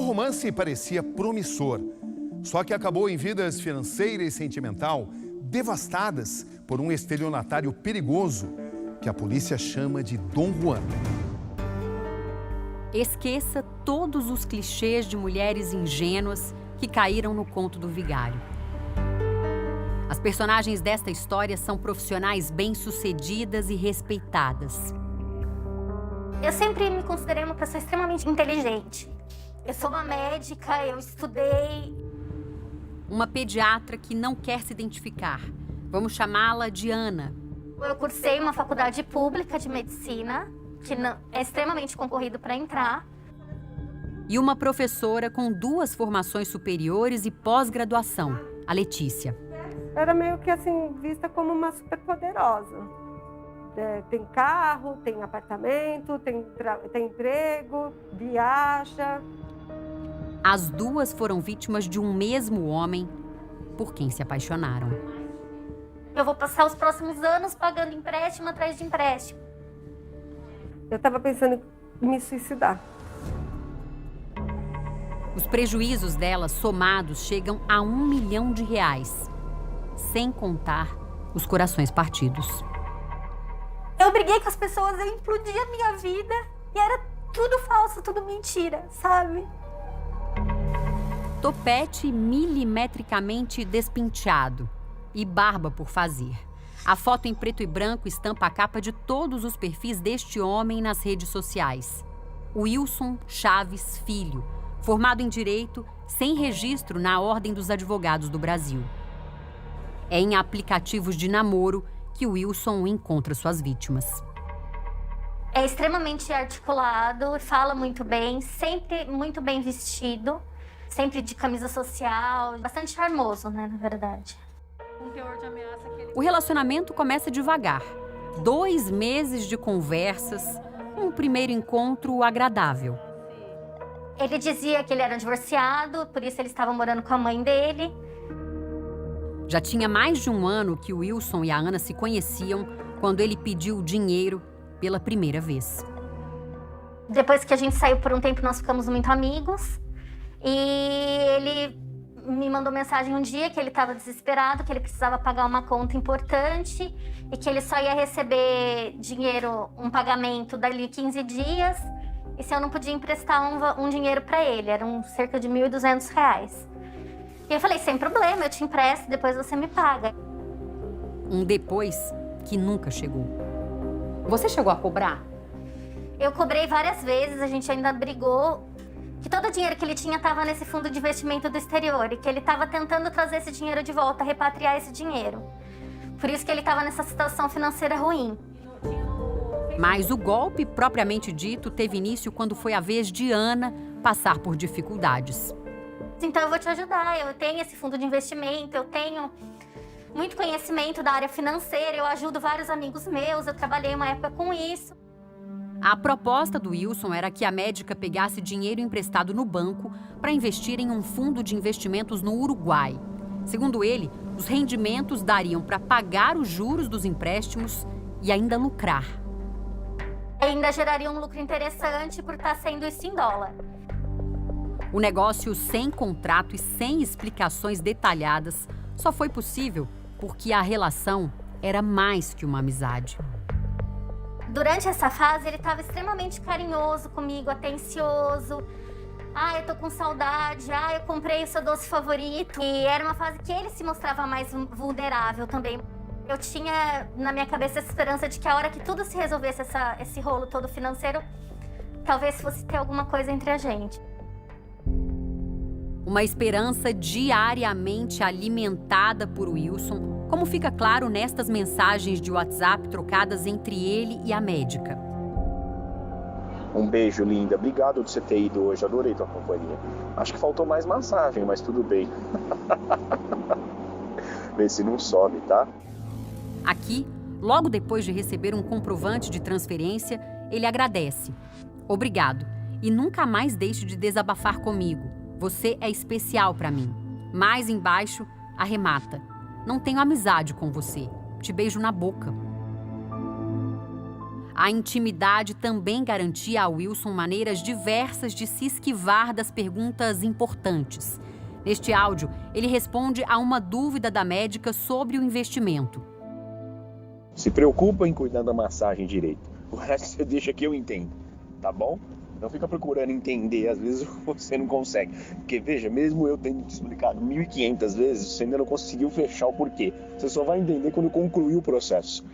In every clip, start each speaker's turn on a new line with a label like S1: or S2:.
S1: romance parecia promissor, só que acabou em vidas financeira e sentimental devastadas por um estelionatário perigoso que a polícia chama de Dom Juan.
S2: Esqueça todos os clichês de mulheres ingênuas que caíram no conto do vigário. As personagens desta história são profissionais bem-sucedidas e respeitadas.
S3: Eu sempre me considerei uma pessoa extremamente inteligente. Eu sou uma médica, eu estudei.
S2: Uma pediatra que não quer se identificar. Vamos chamá-la de Ana.
S3: Eu cursei uma faculdade pública de medicina, que é extremamente concorrido para entrar.
S2: E uma professora com 2 formações superiores e pós-graduação, a Letícia.
S4: Era meio que assim, vista como uma superpoderosa. Tem carro, tem apartamento, tem emprego, viaja.
S2: As 2 foram vítimas de um mesmo homem por quem se apaixonaram.
S3: Eu vou passar os próximos anos pagando empréstimo atrás de empréstimo.
S4: Eu estava pensando em me suicidar.
S2: Os prejuízos dela somados chegam a R$1 milhão, sem contar os corações partidos.
S3: Eu briguei com as pessoas, eu implodi a minha vida e era tudo falso, tudo mentira, sabe?
S2: Topete milimetricamente despinteado e barba por fazer. A foto em preto e branco estampa a capa de todos os perfis deste homem nas redes sociais. Wilson Chaves Filho, formado em Direito, sem registro na Ordem dos Advogados do Brasil. É em aplicativos de namoro que Wilson encontra suas vítimas.
S3: É extremamente articulado, fala muito bem, sempre muito bem vestido, sempre de camisa social, bastante charmoso, né, na verdade.
S2: O relacionamento começa devagar. 2 meses de conversas, um primeiro encontro agradável.
S3: Ele dizia que ele era divorciado, por isso ele estava morando com a mãe dele.
S2: Já tinha mais de 1 ano que o Wilson e a Ana se conheciam quando ele pediu dinheiro pela primeira vez.
S3: Depois que a gente saiu por um tempo, nós ficamos muito amigos. E ele me mandou mensagem um dia que ele estava desesperado, que ele precisava pagar uma conta importante e que ele só ia receber dinheiro, um pagamento dali 15 dias. E se eu não podia emprestar um dinheiro para ele, eram cerca de R$1.200. E eu falei, sem problema, eu te empresto, depois você me paga.
S2: Um depois que nunca chegou. Você chegou a cobrar?
S3: Eu cobrei várias vezes, a gente ainda brigou, que todo o dinheiro que ele tinha estava nesse fundo de investimento do exterior e que ele estava tentando trazer esse dinheiro de volta, repatriar esse dinheiro. Por isso que ele estava nessa situação financeira ruim.
S2: Mas o golpe, propriamente dito, teve início quando foi a vez de Ana passar por dificuldades.
S3: Então eu vou te ajudar, eu tenho esse fundo de investimento, eu tenho muito conhecimento da área financeira, eu ajudo vários amigos meus, eu trabalhei uma época com isso.
S2: A proposta do Wilson era que a médica pegasse dinheiro emprestado no banco para investir em um fundo de investimentos no Uruguai. Segundo ele, os rendimentos dariam para pagar os juros dos empréstimos e ainda lucrar.
S3: Ainda geraria um lucro interessante por estar sendo isso em dólar.
S2: O negócio sem contrato e sem explicações detalhadas só foi possível porque a relação era mais que uma amizade.
S3: Durante essa fase, ele estava extremamente carinhoso comigo, atencioso. Ah, eu tô com saudade. Ah, eu comprei o seu doce favorito. E era uma fase que ele se mostrava mais vulnerável também. Eu tinha na minha cabeça essa esperança de que a hora que tudo se resolvesse, esse rolo todo financeiro, talvez fosse ter alguma coisa entre a gente.
S2: Uma esperança diariamente alimentada por Wilson, como fica claro nestas mensagens de WhatsApp trocadas entre ele e a médica.
S5: Um beijo, linda. Obrigado por você ter ido hoje. Adorei tua companhia. Acho que faltou mais massagem, mas tudo bem. Vê se não sobe, tá?
S2: Aqui, logo depois de receber um comprovante de transferência, ele agradece. Obrigado. E nunca mais deixe de desabafar comigo. Você é especial para mim. Mais embaixo, arremata. Não tenho amizade com você. Te beijo na boca. A intimidade também garantia a Wilson maneiras diversas de se esquivar das perguntas importantes. Neste áudio, ele responde a uma dúvida da médica sobre o investimento.
S5: Se preocupa em cuidar da massagem direito. O resto você deixa que eu entendo, tá bom? Não fica procurando entender, às vezes você não consegue. Porque veja, mesmo eu tendo te explicado 1.500 vezes, você ainda não conseguiu fechar o porquê. Você só vai entender quando concluir o processo.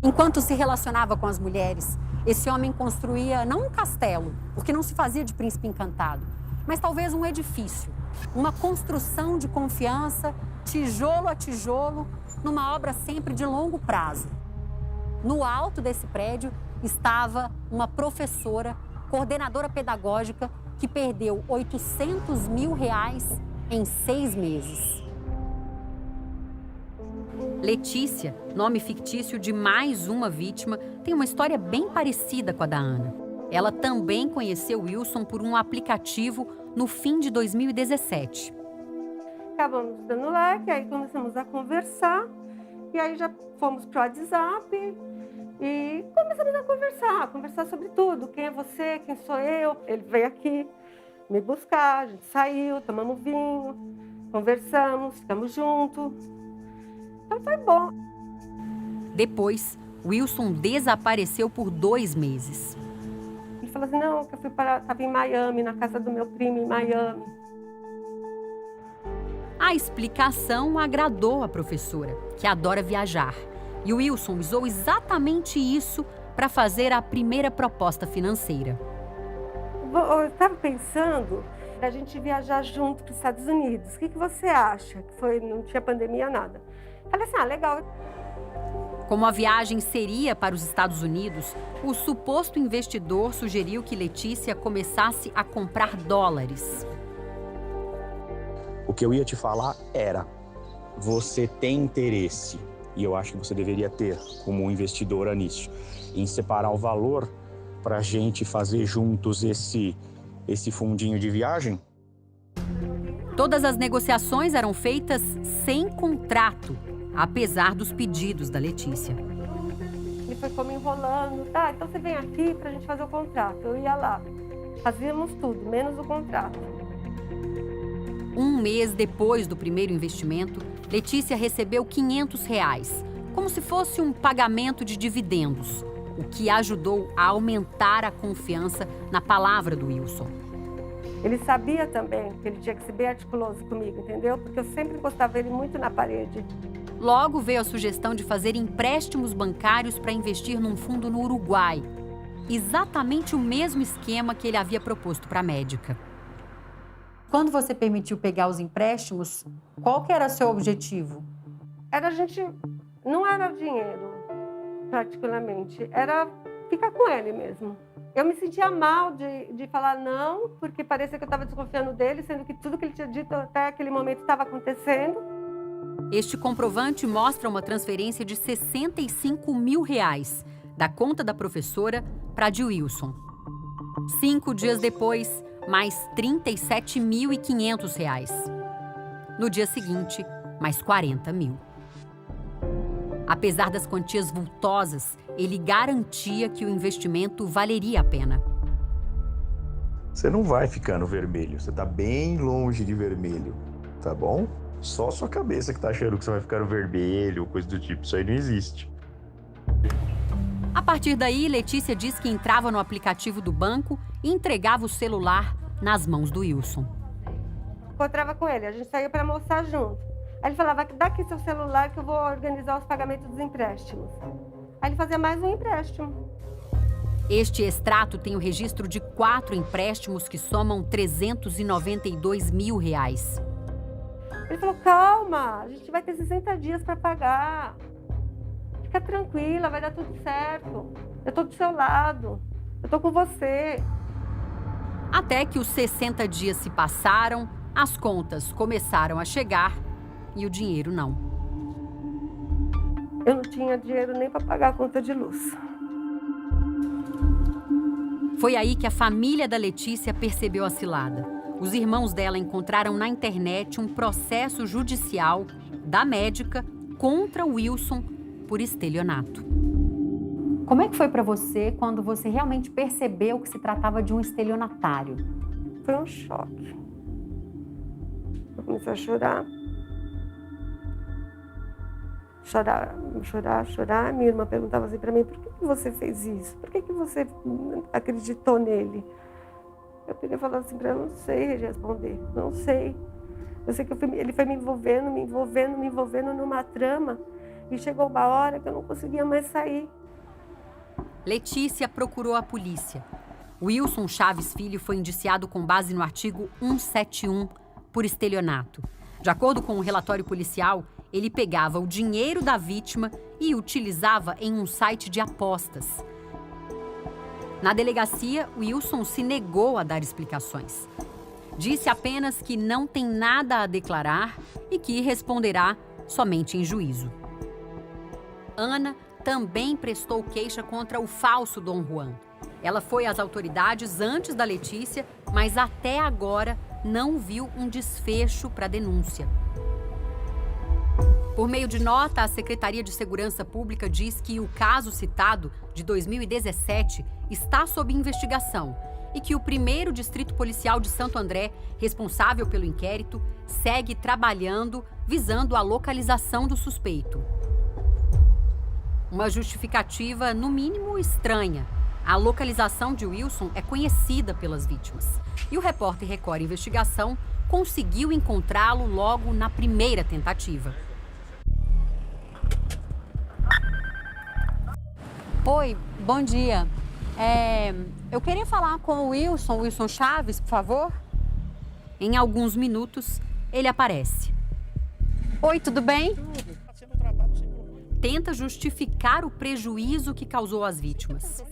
S2: Enquanto se relacionava com as mulheres, esse homem construía não um castelo, porque não se fazia de príncipe encantado, mas talvez um edifício, uma construção de confiança, tijolo a tijolo, numa obra sempre de longo prazo. No alto desse prédio estava uma professora, coordenadora pedagógica, que perdeu R$800 mil em 6 meses. Letícia, nome fictício de mais uma vítima, tem uma história bem parecida com a da Ana. Ela também conheceu Wilson por um aplicativo no fim de 2017.
S4: Acabamos dando like, aí começamos a conversar, e aí já fomos pro WhatsApp e começamos a conversar sobre tudo. Quem é você, quem sou eu? Ele veio aqui me buscar, a gente saiu, tomamos vinho, conversamos, ficamos juntos. Então foi bom.
S2: Depois, Wilson desapareceu por 2 meses.
S4: Ele falou assim, não, que eu estava em Miami, na casa do meu primo em Miami.
S2: A explicação agradou a professora, que adora viajar. E o Wilson usou exatamente isso para fazer a primeira proposta financeira.
S4: Eu estava pensando da gente viajar junto para os Estados Unidos. O que você acha? Não tinha pandemia, nada. Falei assim, legal.
S2: Como a viagem seria para os Estados Unidos, o suposto investidor sugeriu que Letícia começasse a comprar dólares.
S6: O que eu ia te falar era, você tem interesse, e eu acho que você deveria ter como investidora nisso, em separar o valor para a gente fazer juntos esse fundinho de viagem?
S2: Todas as negociações eram feitas sem contrato, apesar dos pedidos da Letícia.
S4: Ele foi como enrolando. Tá, então você vem aqui pra gente fazer o contrato. Eu ia lá. Fazíamos tudo, menos o contrato.
S2: 1 mês depois do primeiro investimento, Letícia recebeu R$500, como se fosse um pagamento de dividendos, o que ajudou a aumentar a confiança na palavra do Wilson.
S4: Ele sabia também que ele tinha que ser bem articuloso comigo, entendeu? Porque eu sempre encostava ele muito na parede.
S2: Logo veio a sugestão de fazer empréstimos bancários para investir num fundo no Uruguai. Exatamente o mesmo esquema que ele havia proposto para a médica.
S7: Quando você permitiu pegar os empréstimos, qual que era seu objetivo?
S4: Não era dinheiro, particularmente, era ficar com ele mesmo. Eu me sentia mal de falar não, porque parecia que eu estava desconfiando dele, sendo que tudo que ele tinha dito até aquele momento estava acontecendo.
S2: Este comprovante mostra uma transferência de R$65 mil da conta da professora para a de Wilson. 5 dias depois, mais R$37.500. No dia seguinte, mais 40 mil. Apesar das quantias vultosas, ele garantia que o investimento valeria a pena.
S6: Você não vai ficar no vermelho, você tá bem longe de vermelho, tá bom? Só sua cabeça que tá achando que você vai ficar no vermelho, coisa do tipo, isso aí não existe.
S2: A partir daí, Letícia diz que entrava no aplicativo do banco e entregava o celular nas mãos do Wilson.
S4: Encontrava com ele, a gente saía para almoçar junto. Aí ele falava, dá aqui seu celular que eu vou organizar os pagamentos dos empréstimos. Aí ele fazia mais um empréstimo.
S2: Este extrato tem o registro de 4 empréstimos que somam R$392 mil.
S4: Ele falou, calma, a gente vai ter 60 dias para pagar. Fica tranquila, vai dar tudo certo. Eu tô do seu lado, eu tô com você.
S2: Até que os 60 dias se passaram, as contas começaram a chegar e o dinheiro não.
S4: Eu não tinha dinheiro nem para pagar a conta de luz.
S2: Foi aí que a família da Letícia percebeu a cilada. Os irmãos dela encontraram na internet um processo judicial da médica contra o Wilson por estelionato.
S7: Como é que foi para você quando você realmente percebeu que se tratava de um estelionatário?
S4: Foi um choque. Eu comecei a chorar. Chorar. Minha irmã perguntava assim para mim, por que você fez isso? Por que você acreditou nele? Eu peguei e falava assim para ela, não sei responder, não sei. Eu sei que ele foi me envolvendo numa trama e chegou uma hora que eu não conseguia mais sair.
S2: Letícia procurou a polícia. Wilson Chaves Filho foi indiciado com base no artigo 171 por estelionato. De acordo com o relatório policial, ele pegava o dinheiro da vítima e utilizava em um site de apostas. Na delegacia, Wilson se negou a dar explicações. Disse apenas que não tem nada a declarar e que responderá somente em juízo. Ana também prestou queixa contra o falso Dom Juan. Ela foi às autoridades antes da Letícia, mas até agora não viu um desfecho para a denúncia. Por meio de nota, a Secretaria de Segurança Pública diz que o caso citado, de 2017, está sob investigação e que o 1º Distrito Policial de Santo André, responsável pelo inquérito, segue trabalhando visando a localização do suspeito. Uma justificativa, no mínimo, estranha. A localização de Wilson é conhecida pelas vítimas. E o repórter Record Investigação conseguiu encontrá-lo logo na primeira tentativa.
S7: Oi, bom dia. Eu queria falar com o Wilson Chaves, por favor.
S2: Em alguns minutos, ele aparece.
S7: Oi, tudo bem?
S2: Tenta justificar o prejuízo que causou às vítimas.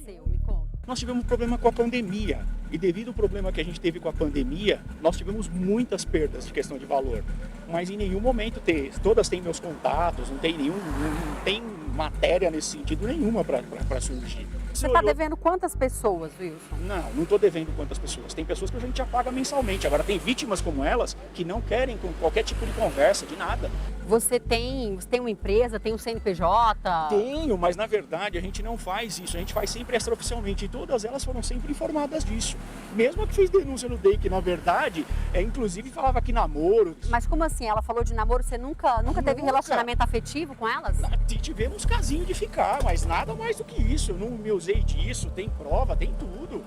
S6: Nós tivemos um problema com a pandemia. E devido ao problema que a gente teve com a pandemia, nós tivemos muitas perdas de questão de valor. Mas em nenhum momento todas têm meus contatos, não tem matéria nesse sentido nenhuma para surgir.
S7: Você está devendo quantas pessoas, Wilson?
S6: Não estou devendo quantas pessoas. Tem pessoas que a gente já paga mensalmente. Agora tem vítimas como elas que não querem com qualquer tipo de conversa, de nada.
S7: Você tem uma empresa, tem um CNPJ?
S6: Tenho, mas na verdade a gente não faz isso. A gente faz sempre extraoficialmente e todas elas foram sempre informadas disso. Mesmo a que fez denúncia no DEI, que na verdade, inclusive falava que namoro.
S7: Mas como assim? Ela falou de namoro, você nunca teve relacionamento afetivo com elas?
S6: Tivemos casinho de ficar, mas nada mais do que isso. Eu não me usei disso, tem prova, tem tudo.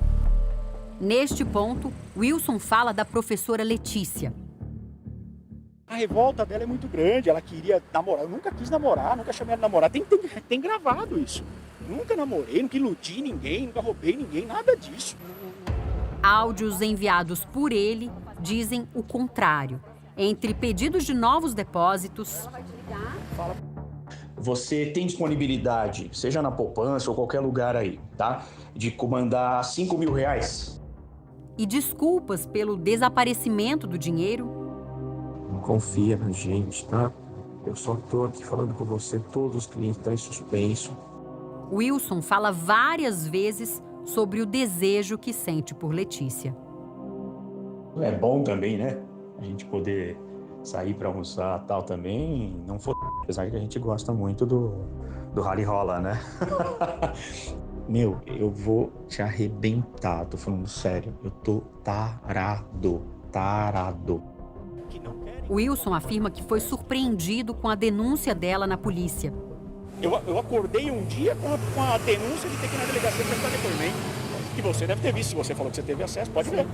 S2: Neste ponto, Wilson fala da professora Letícia.
S6: A revolta dela é muito grande, ela queria namorar. Eu nunca quis namorar, nunca chamei ela de namorar. Tem gravado isso. Nunca namorei, nunca iludi ninguém, nunca roubei ninguém, nada disso.
S2: Áudios enviados por ele dizem o contrário. Entre pedidos de novos depósitos...
S6: Você tem disponibilidade, seja na poupança ou qualquer lugar aí, tá? De comandar R$5.000.
S2: E desculpas pelo desaparecimento do dinheiro.
S6: Não confia na gente, tá? Eu só tô aqui falando com você, todos os clientes estão em suspenso.
S2: Wilson fala várias vezes sobre o desejo que sente por Letícia.
S6: É bom também, né? A gente poder sair para almoçar tal também, não for... Apesar que a gente gosta muito do rally rola, né? Meu, eu vou te arrebentar, tô falando sério. Eu tô tarado.
S2: Wilson afirma que foi surpreendido com a denúncia dela na polícia.
S6: Eu acordei um dia com a denúncia de ter que ir na delegacia prestar depoimento. Que você deve ter visto, se você falou que você teve acesso, pode ver.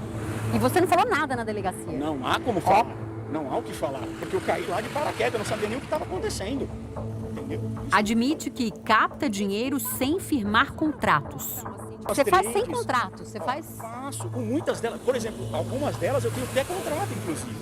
S7: E você não falou nada na delegacia?
S6: Não há como falar. Não há o que falar, porque eu caí lá de paraquedas, eu não sabia nem o que estava acontecendo. Entendeu?
S2: Admite que capta dinheiro sem firmar contratos.
S7: Você faz sem contrato? Você faz?
S6: Faço. Com muitas delas, por exemplo, algumas delas eu tenho até contrato, inclusive.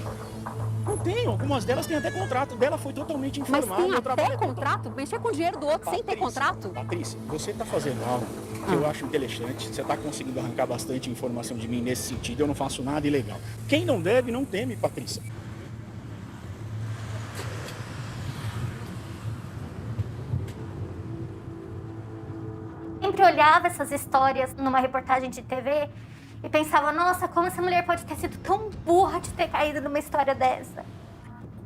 S6: Não tenho, algumas delas têm até contrato. Dela foi totalmente informada.
S7: Mas tem até contrato? Mexer com o dinheiro do outro sem ter contrato?
S6: Patrícia, você está fazendo algo que eu acho interessante. Você está conseguindo arrancar bastante informação de mim nesse sentido. Eu não faço nada ilegal. Quem não deve, não teme, Patrícia.
S3: Sempre olhava essas histórias numa reportagem de TV e pensava, nossa, como essa mulher pode ter sido tão burra de ter caído numa história dessa.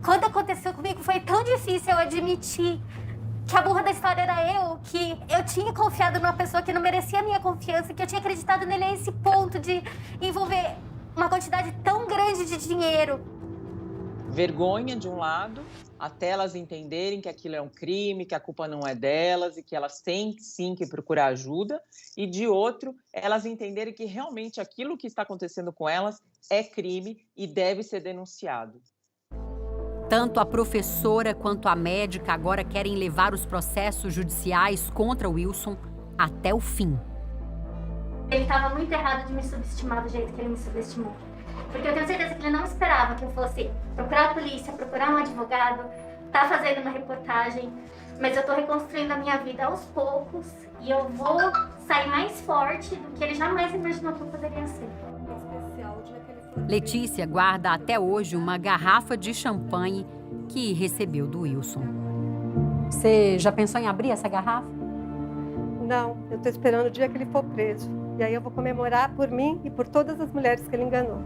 S3: Quando aconteceu comigo, foi tão difícil eu admitir que a burra da história era eu, que eu tinha confiado numa pessoa que não merecia a minha confiança, que eu tinha acreditado nele a esse ponto de envolver uma quantidade tão grande de dinheiro.
S8: Vergonha de um lado, até elas entenderem que aquilo é um crime, que a culpa não é delas e que elas têm sim que procurar ajuda, e de outro, elas entenderem que realmente aquilo que está acontecendo com elas é crime e deve ser denunciado.
S2: Tanto a professora quanto a médica agora querem levar os processos judiciais contra o Wilson até o fim.
S3: Ele estava muito errado de me subestimar do jeito que ele me subestimou. Porque eu tenho certeza que ele não esperava que eu fosse procurar a polícia, procurar um advogado, tá fazendo uma reportagem. Mas eu tô reconstruindo a minha vida aos poucos e eu vou sair mais forte do que ele jamais imaginou que eu poderia ser.
S2: Letícia guarda até hoje uma garrafa de champanhe que recebeu do Wilson. Você já pensou em abrir essa garrafa?
S4: Não, eu tô esperando o dia que ele for preso. E aí eu vou comemorar por mim e por todas as mulheres que ele enganou.